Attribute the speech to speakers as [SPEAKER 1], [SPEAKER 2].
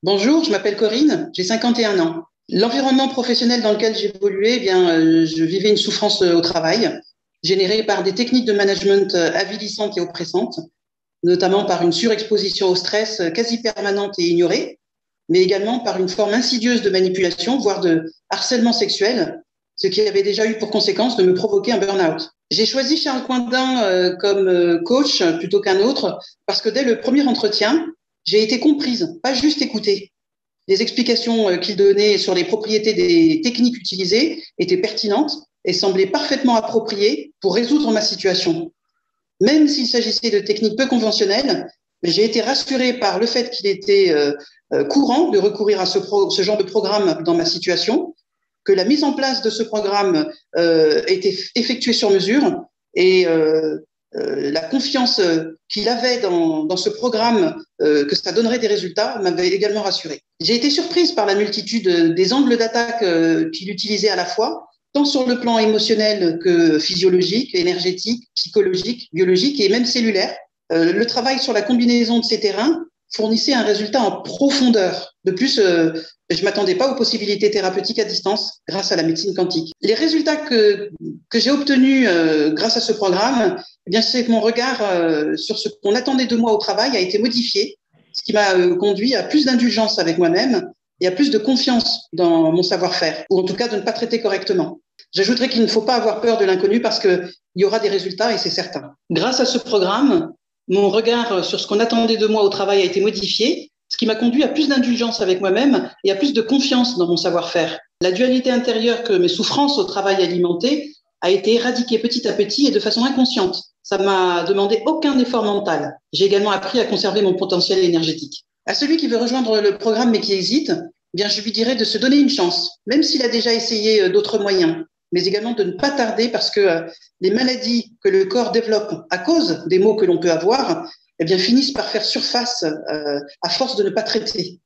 [SPEAKER 1] Bonjour, je m'appelle Corinne, j'ai 51 ans. L'environnement professionnel dans lequel j'évoluais, je vivais une souffrance au travail, générée par des techniques de management avilissantes et oppressantes, notamment par une surexposition au stress quasi permanente et ignorée, mais également par une forme insidieuse de manipulation, voire de harcèlement sexuel, ce qui avait déjà eu pour conséquence de me provoquer un burn-out. J'ai choisi Charles Coindin comme coach plutôt qu'un autre, parce que dès le premier entretien, j'ai été comprise, pas juste écoutée. Les explications qu'il donnait sur les propriétés des techniques utilisées étaient pertinentes et semblaient parfaitement appropriées pour résoudre ma situation. Même s'il s'agissait de techniques peu conventionnelles, j'ai été rassurée par le fait qu'il était courant de recourir à ce genre de programme dans ma situation, que la mise en place de ce programme était effectuée sur mesure et la confiance qu'il avait dans ce programme, que ça donnerait des résultats, m'avait également rassurée. J'ai été surprise par la multitude des angles d'attaque qu'il utilisait à la fois, tant sur le plan émotionnel que physiologique, énergétique, psychologique, biologique et même cellulaire. Le travail sur la combinaison de ces terrains fournissait un résultat en profondeur. De plus, je ne m'attendais pas aux possibilités thérapeutiques à distance grâce à la médecine quantique. Les résultats que j'ai obtenus grâce à ce programme, eh bien, c'est que mon regard sur ce qu'on attendait de moi au travail a été modifié, ce qui m'a conduit à plus d'indulgence avec moi-même et à plus de confiance dans mon savoir-faire, ou en tout cas de ne pas traiter correctement. J'ajouterais qu'il ne faut pas avoir peur de l'inconnu parce qu'il y aura des résultats et c'est certain. Grâce à ce programme, mon regard sur ce qu'on attendait de moi au travail a été modifié, ce qui m'a conduit à plus d'indulgence avec moi-même et à plus de confiance dans mon savoir-faire. La dualité intérieure que mes souffrances au travail alimentaient a été éradiquée petit à petit et de façon inconsciente. Ça m'a demandé aucun effort mental. J'ai également appris à conserver mon potentiel énergétique. À celui qui veut rejoindre le programme mais qui hésite, eh bien, je lui dirais de se donner une chance, même s'il a déjà essayé d'autres moyens, mais également de ne pas tarder parce que les maladies que le corps développe à cause des maux que l'on peut avoir, eh bien, finissent par faire surface à force de ne pas traiter.